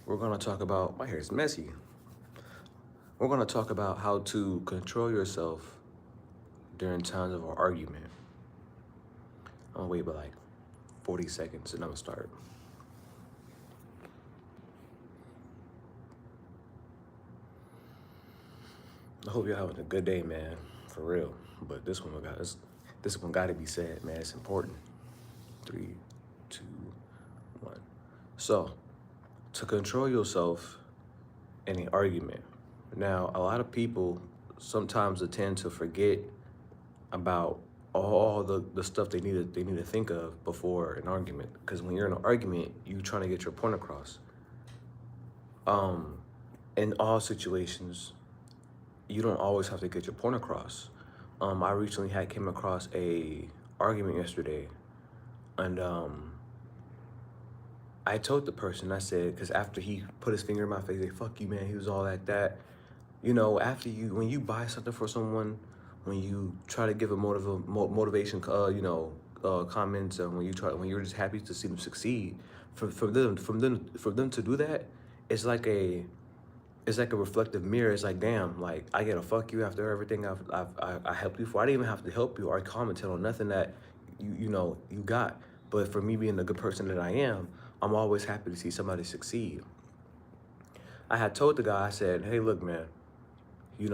We're gonna talk about, my hair's messy. We're gonna talk about how to control yourself during times of an argument. I'm gonna wait about like 40 seconds and I'm gonna start. I hope you're having a good day, man, for real. But this one gotta be said, man. It's important. Three, two, one. So, to control yourself in an argument. Now, a lot of people sometimes tend to forget about all the stuff they need to think of before an argument. Because when you're in an argument, you trying to get your point across. Um, in all situations, you don't always have to get your point across. I recently had came across a argument yesterday, and I told the person, I said, because after he put his finger in my face, like, fuck you, man, he was all like that. You know, when you buy something for someone, when you try to give a motivation, comments, and when you're just happy to see them succeed, for them to do that, it's like a, it's like a reflective mirror. It's like, damn, like I gotta fuck you after everything I helped you for. I didn't even have to help you or comment on nothing that you got. But for me being the good person that I am, I'm always happy to see somebody succeed. I had told the guy, I said, hey, look, man, you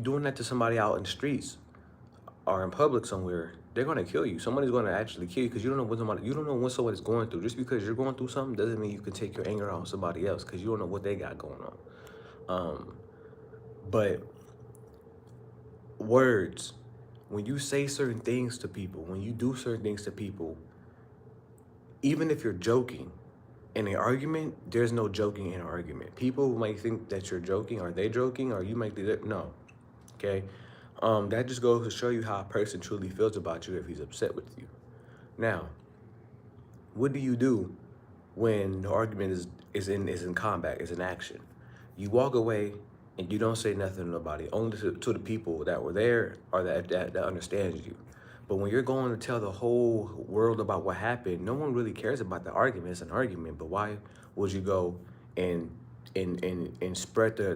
doing that to somebody out in the streets or in public somewhere, they're gonna kill you. Somebody's gonna actually kill you because you don't know what somebody's going through. Just because you're going through something doesn't mean you can take your anger out on somebody else because you don't know what they got going on. Um, but words, when you say certain things to people, when you do certain things to people, even if you're joking, in an argument, there's no joking in an argument. People might think that you're joking, or they joking, or you might think that no. Okay, that just goes to show you how a person truly feels about you if he's upset with you. Now, what do you do when the argument is in combat, is in action? You walk away and you don't say nothing to nobody, only to the people that were there or that understands you. But when you're going to tell the whole world about what happened, no one really cares about the argument. It's an argument, but why would you go and and spread the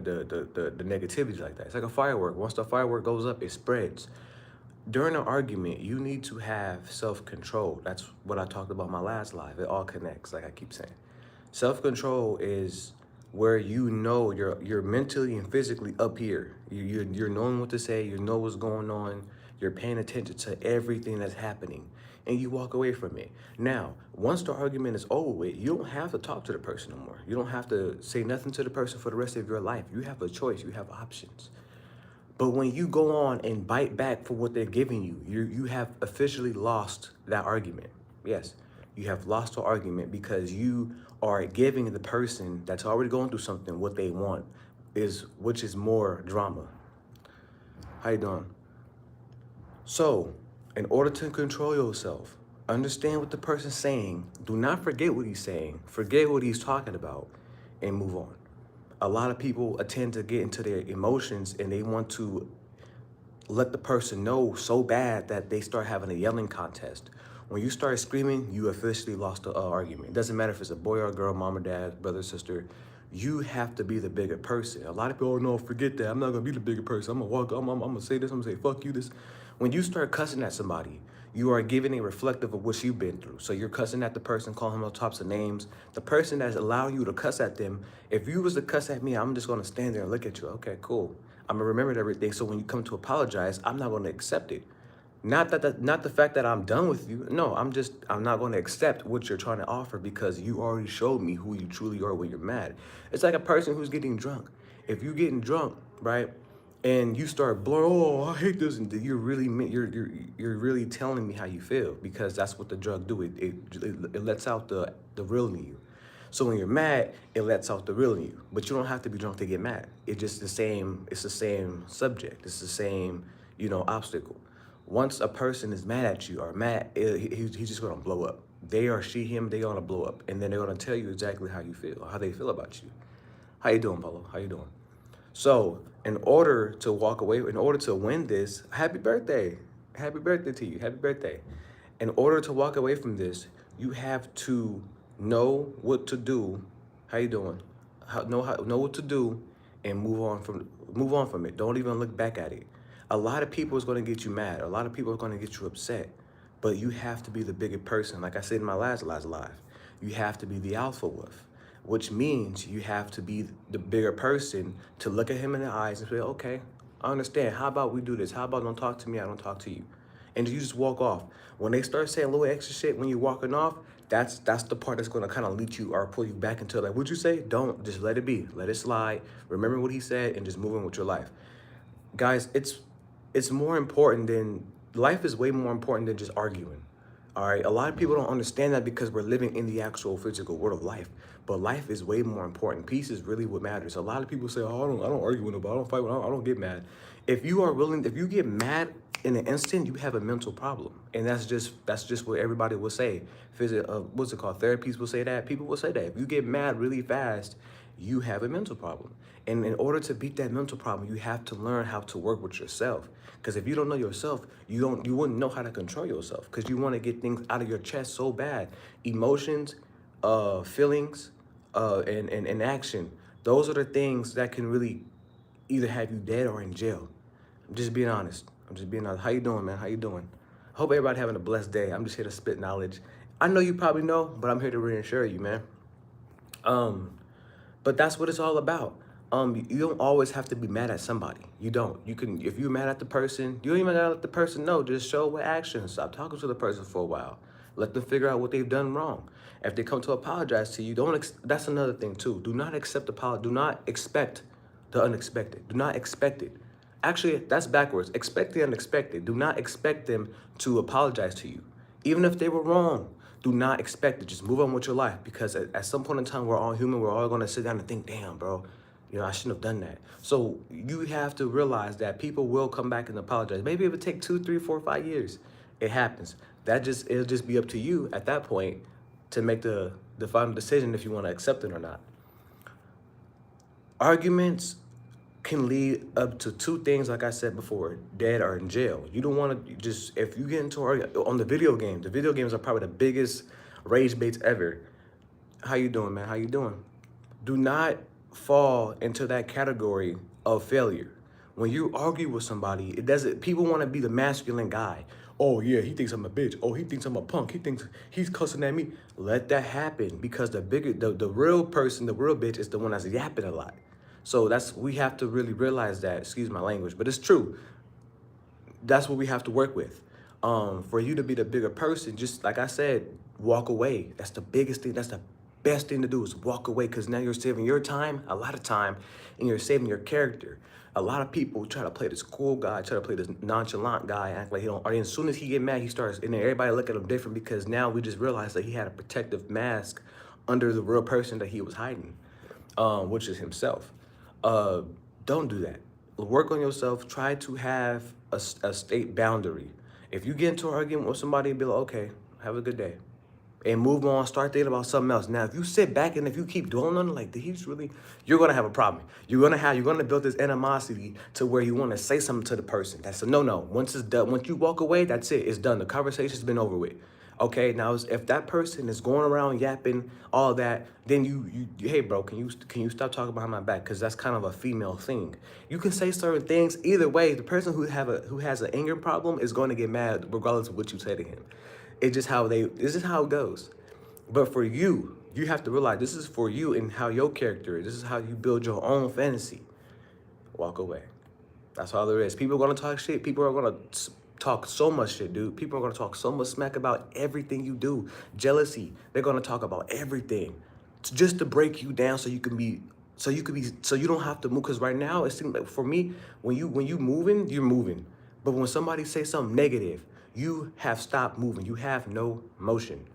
negativity like that? It's like a firework. Once the firework goes up, it spreads. During an argument, you need to have self-control. That's what I talked about in my last live. It all connects, like I keep saying. Self-control is where you're mentally and physically up here. You're knowing what to say, you know what's going on, you're paying attention to everything that's happening, and you walk away from it. Now, once the argument is over with, you don't have to talk to the person no more. You don't have to say nothing to the person for the rest of your life. You have a choice, you have options. But when you go on and bite back for what they're giving you, you have officially lost that argument. Yes, you have lost the argument because you are giving the person that's already going through something what they want, which is more drama. How you doing? So, in order to control yourself, understand what the person's saying. Do not forget what he's saying. Forget what he's talking about and move on. A lot of people tend to get into their emotions and they want to let the person know so bad that they start having a yelling contest. When you start screaming, you officially lost the argument. It doesn't matter if it's a boy or a girl, mom or dad, brother, sister. You have to be the bigger person. A lot of people, oh no, forget that. I'm not gonna be the bigger person. I'm gonna walk, I'm gonna say this, I'm gonna say, fuck you, this. When you start cussing at somebody, you are giving a reflective of what you've been through. So you're cussing at the person, calling them all types of names. The person that's allowing you to cuss at them, if you was to cuss at me, I'm just gonna stand there and look at you. Okay, cool. I'm gonna remember everything. So when you come to apologize, I'm not gonna accept it. Not the fact that I'm done with you. No, I'm not going to accept what you're trying to offer because you already showed me who you truly are when you're mad. It's like a person who's getting drunk. If you're getting drunk, right, and you start blowing, oh, I hate this, and you're really telling me how you feel because that's what the drug do. It lets out the real in you. So when you're mad, it lets out the real in you. But you don't have to be drunk to get mad. It's just the same. It's the same subject. It's the same, obstacle. Once a person is mad at you or mad, he's just gonna blow up. They or she, him, they gonna blow up, and then they're gonna tell you exactly how you feel, how they feel about you. How you doing, Paulo? How you doing? So, in order to walk away, in order to win this, happy birthday to you, happy birthday. In order to walk away from this, you have to know what to do. How you doing? know what to do, and move on from it. Don't even look back at it. A lot of people is going to get you mad. A lot of people are going to get you upset. But you have to be the bigger person. Like I said in my last live, you have to be the alpha wolf, which means you have to be the bigger person to look at him in the eyes and say, okay, I understand. How about we do this? How about don't talk to me, I don't talk to you? And you just walk off. When they start saying a little extra shit when you're walking off, that's the part that's gonna kind of lead you or pull you back into like, what'd you say? Don't, just let it be. Let it slide. Remember what he said and just move on with your life. Guys, it's more important than, life is way more important than just arguing. All right, a lot of people don't understand that because we're living in the actual physical world of life. But life is way more important. Peace is really what matters. A lot of people say, "Oh, I don't argue with nobody. I don't fight with. I don't get mad." If you get mad in an instant, you have a mental problem, and that's just what everybody will say. What's it called? Therapists will say that. People will say that. If you get mad really fast, you have a mental problem. And in order to beat that mental problem, you have to learn how to work with yourself. Because if you don't know yourself, you wouldn't know how to control yourself. Because you want to get things out of your chest so bad. Emotions, feelings, and action. Those are the things that can really either have you dead or in jail. I'm just being honest. How you doing, man? How you doing? Hope everybody having a blessed day. I'm just here to spit knowledge. I know you probably know, but I'm here to reassure you, man. But that's what it's all about. You don't always have to be mad at somebody. You don't. You can, if you're mad at the person, you don't even gotta let the person know. Just show with action. Stop talking to the person for a while. Let them figure out what they've done wrong. If they come to apologize to you, that's another thing too. Do not accept apology. Do not expect the unexpected. Do not expect it. Actually, that's backwards. Expect the unexpected. Do not expect them to apologize to you. Even if they were wrong, do not expect it. Just move on with your life, because at some point in time, we're all human. We're all going to sit down and think, damn, bro, I shouldn't have done that. So you have to realize that people will come back and apologize. Maybe it would take 2, 3, 4, 5 years. It happens. It'll just be up to you at that point to make the final decision if you want to accept it or not. Arguments can lead up to 2 things, like I said before: dead or in jail. You don't want to just, if you get into on the video games are probably the biggest rage baits ever. How you doing, man? How you doing? Do not fall into that category of failure. When you argue with somebody, people want to be the masculine guy. Oh yeah, he thinks I'm a bitch. Oh, he thinks I'm a punk. He thinks he's cussing at me. Let that happen, because the real person, the real bitch, is the one that's yapping a lot. So we have to really realize that, excuse my language, but it's true. That's what we have to work with. For you to be the bigger person, just like I said, walk away. That's the biggest thing. That's the best thing to do, is walk away, because now you're saving your time, a lot of time, and you're saving your character. A lot of people try to play this cool guy, try to play this nonchalant guy, act like he don't. As soon as he get mad, he starts, and then everybody look at him different, because now we just realized that he had a protective mask under the real person that he was hiding, which is himself. Don't do that. Work on yourself. Try to have a state boundary. If you get into an argument with somebody, be like, okay, have a good day, and move on. Start thinking about something else. Now, if you sit back and if you keep dwelling on it, like, you're gonna have a problem. You're gonna build this animosity to where you want to say something to the person. That's a no. Once it's done, once you walk away, that's it. It's done. The conversation's been over with. Okay, now if that person is going around yapping all that, then you hey bro, can you stop talking behind my back? Because that's kind of a female thing. You can say certain things. Either way, the person who has an anger problem is going to get mad regardless of what you say to him. This is how it goes. But for you, you have to realize this is for you and how your character is. This is how you build your own fantasy. Walk away. That's all there is. People are gonna talk shit. People are gonna talk so much shit, dude. People are gonna talk so much smack about everything you do. Jealousy. They're gonna talk about everything, just to break you down, so you don't have to move. Because right now, it seems like, for me, when you moving, you're moving. But when somebody says something negative, you have stopped moving. You have no motion.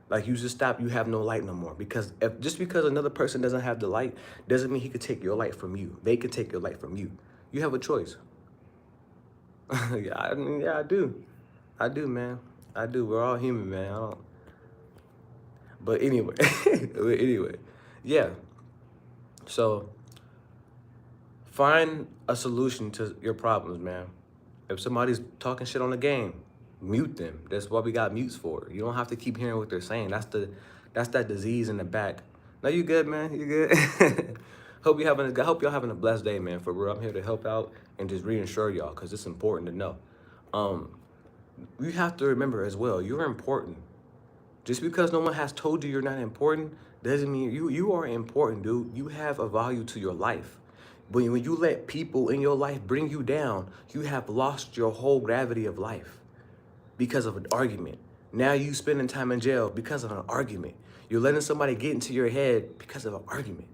Like, you just stop. You have no light no more. Because just because another person doesn't have the light doesn't mean he could take your light from you. They could take your light from you. You have a choice. Yeah, I do. I do, man. I do. We're all human, man. But anyway, yeah. So find a solution to your problems, man. If somebody's talking shit on the game, mute them. That's what we got mutes for. You don't have to keep hearing what they're saying. That's that disease in the back No, you good, man. You good. Hope y'all having a blessed day, man. For real, I'm here to help out and just reassure y'all because it's important to know. Um, you have to remember as well, you're important. Just because no one has told you you're not important doesn't mean you are important, dude. You have a value to your life. But when you let people in your life bring you down, you have lost your whole gravity of life because of an argument. Now you spending time in jail because of an argument. You're letting somebody get into your head because of an argument.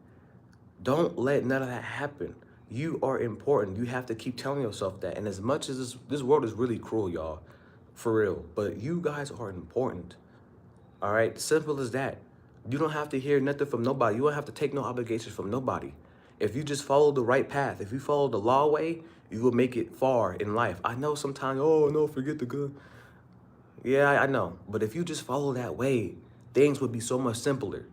Don't let none of that happen. You are important. You have to keep telling yourself that. And as much as this world is really cruel, y'all, for real, but you guys are important. All right, simple as that. You don't have to hear nothing from nobody. You don't have to take no obligations from nobody. If you just follow the right path, if you follow the law way, you will make it far in life. I know sometimes, oh no, forget the good. Yeah, I know. But if you just follow that way, things would be so much simpler.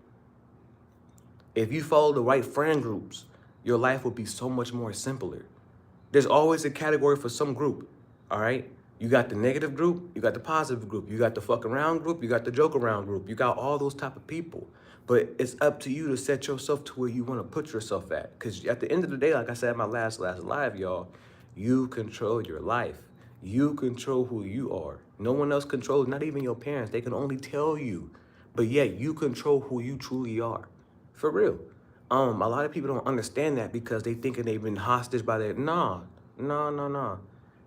If you follow the right friend groups, your life would be so much more simpler. There's always a category for some group, all right? You got the negative group, you got the positive group, you got the fuck around group, you got the joke around group, you got all those type of people. But it's up to you to set yourself to where you want to put yourself at. Because at the end of the day, like I said in my last live, y'all, you control your life. You control who you are. No one else controls, not even your parents. They can only tell you. But yet you control who you truly are. For real. A lot of people don't understand that because they thinking they've been hostage by their nah.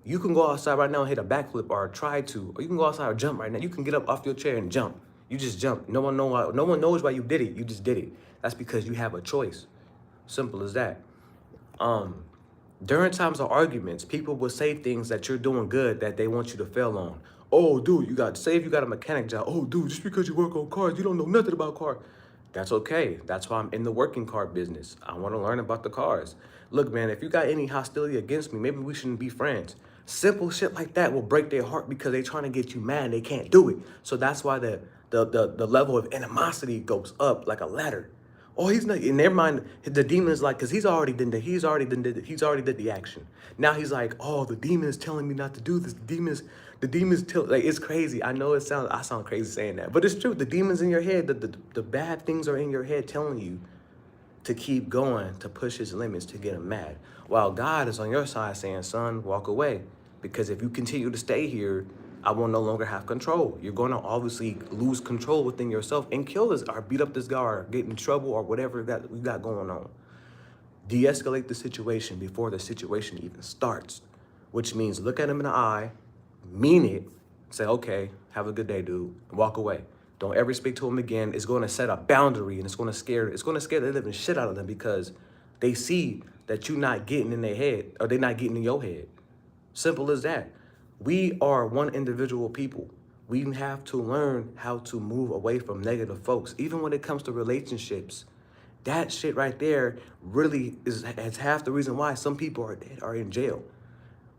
You can go outside right now and hit a backflip or try to, or you can go outside or jump right now. You can get up off your chair and jump. You just jump. No one knows why you did it. You just did it. That's because you have a choice. Simple as that. Um, During times of arguments, people will say things that you're doing good that they want you to fail on. Oh, dude, say if you got a mechanic job. Oh, dude, just because you work on cars, you don't know nothing about cars. That's okay. That's why I'm in the working car business. I want to learn about the cars. Look, man, if you got any hostility against me, maybe we shouldn't be friends. Simple shit like that will break their heart because they're trying to get you mad and they can't do it. So that's why the level of animosity goes up like a ladder. Oh, he's not in their mind. The demon is like, cause he's already did he's already did the action. Now he's like, oh, the demon is telling me not to do this. The demons tell like it's crazy. I sound crazy saying that, but it's true. The demons in your head, the bad things are in your head telling you to keep going, to push his limits, to get him mad. While God is on your side saying, son, walk away. Because if you continue to stay here, I will no longer have control. You're going to obviously lose control within yourself and kill this or beat up this guy or get in trouble or whatever that we got going on. De-escalate the situation before the situation even starts, which means look at him in the eye, mean it, say, okay, have a good day, dude, and walk away. Don't ever speak to him again. It's going to set a boundary and it's going to scare the living shit out of them because they see that you're not getting in their head or they're not getting in your head. Simple as that. We are one individual people. We have to learn how to move away from negative folks. Even when it comes to relationships, that shit right there really is half the reason why some people are in jail.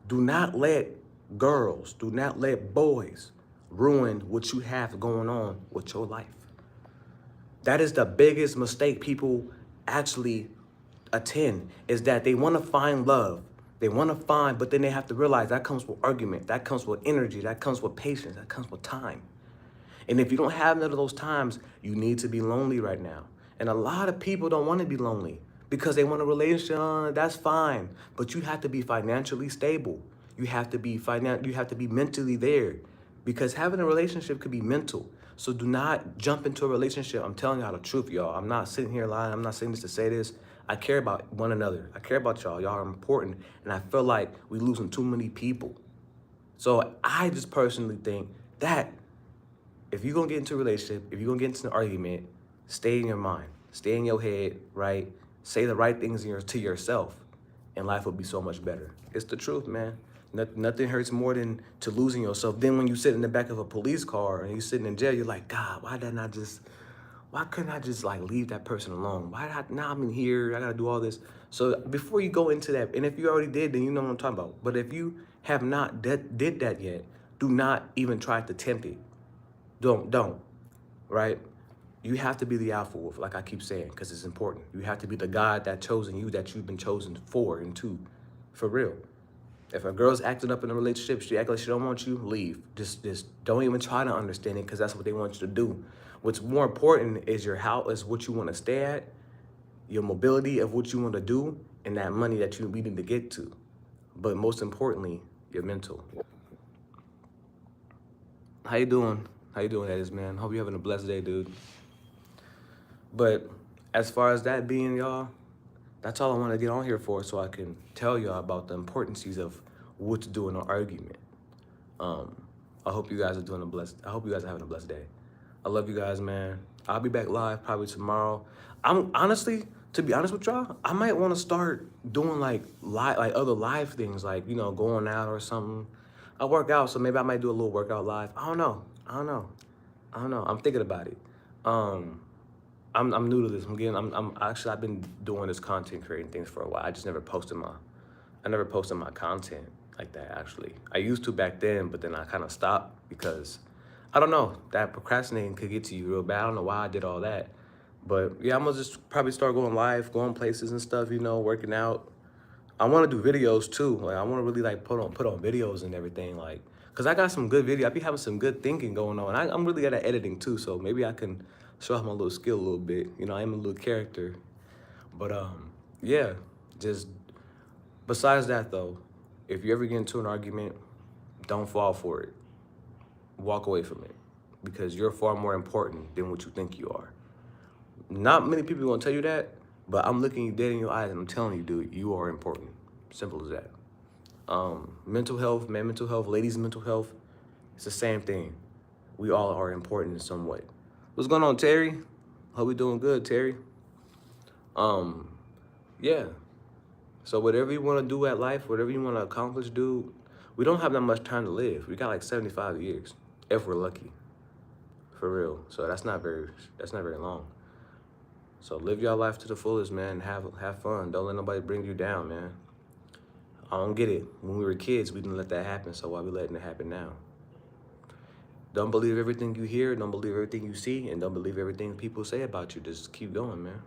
Do not let girls, do not let boys ruin what you have going on with your life. That is the biggest mistake people actually attend, is that they want to find love. They want to find, but then they have to realize that comes with argument, that comes with energy, that comes with patience, that comes with time. And if you don't have none of those times, you need to be lonely right now. And a lot of people don't want to be lonely because they want a relationship. That's fine, but you have to be financially stable. You have to be You have to be mentally there, because having a relationship could be mental. So do not jump into a relationship. I'm telling y'all the truth, y'all. I'm not sitting here lying. I'm not saying this to say this. I care about one another. I care about y'all. Y'all are important, and I feel like we losing too many people. So I just personally think that if you're gonna get into a relationship, if you're gonna get into an argument, stay in your mind, stay in your head, right? Say the right things to yourself, and life will be so much better. It's the truth, man. Nothing hurts more than to losing yourself. Then when you sit in the back of a police car and you're sitting in jail, you're like, God, why couldn't I just like leave that person alone? Now I'm in here, I gotta do all this. So before you go into that, and if you already did, then you know what I'm talking about. But if you have not did that yet, do not even try to tempt it. Don't, right? You have to be the alpha wolf, like I keep saying, because it's important. You have to be the God that chosen you, that you've been chosen for and to, for real. If a girl's acting up in a relationship, she act like she don't want you, leave. Just don't even try to understand it, because that's what they want you to do. What's more important is your house, is what you want to stay at, your mobility of what you want to do, and that money that you need to get to. But most importantly, your mental. How you doing? How you doing, Edis, man? Hope you're having a blessed day, dude. But as far as that being, y'all, that's all I want to get on here for, so I can tell y'all about the importances of what to do in an argument. I hope you guys are I hope you guys are having a blessed day. I love you guys, man. I'll be back live probably tomorrow. I'm honestly, to be honest with y'all, I might want to start doing like other live things, like, you know, going out or something. I work out, so maybe I might do a little workout live. I don't know. I'm thinking about it. I'm new to this. I've been doing this content creating things for a while. I just never posted my content like that, actually. I used to back then, but then I kind of stopped because, I don't know, that procrastinating could get to you real bad. I don't know why I did all that. But yeah, I'm gonna just probably start going live, going places and stuff, you know, working out. I want to do videos too. Like, I want to really like put on videos and everything, like, cause I got some good video. I be having some good thinking going on. I'm really good at editing too, so maybe I can show off my little skill a little bit. You know, I am a little character. But yeah, just besides that though, if you ever get into an argument, don't fall for it. Walk away from it, because you're far more important than what you think you are. Not many people are gonna tell you that, but I'm looking you dead in your eyes and I'm telling you, dude, you are important. Simple as that. Mental health, mental health, ladies' mental health, it's the same thing. We all are important in some way. What's going on, Terry? Hope we doing good, Terry. Yeah. So whatever you want to do at life, whatever you want to accomplish, dude, we don't have that much time to live. We got like 75 years, if we're lucky. For real. So that's not very long. So live your life to the fullest, man. Have fun. Don't let nobody bring you down, man. I don't get it. When we were kids, we didn't let that happen, so why are we letting it happen now? Don't believe everything you hear, don't believe everything you see, and don't believe everything people say about you. Just keep going, man.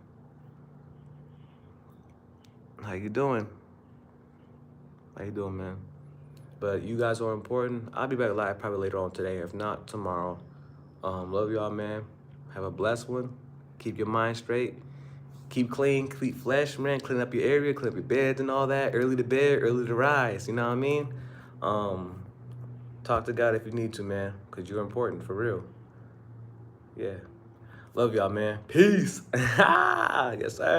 How you doing? How you doing, man? But you guys are important. I'll be back live probably later on today, if not tomorrow. Love y'all, man. Have a blessed one. Keep your mind straight. Keep clean, keep flesh, man. Clean up your area, clean up your beds and all that. Early to bed, early to rise. You know what I mean? Talk to God if you need to, man, because you're important, for real. Yeah. Love y'all, man. Peace. Yes, sir.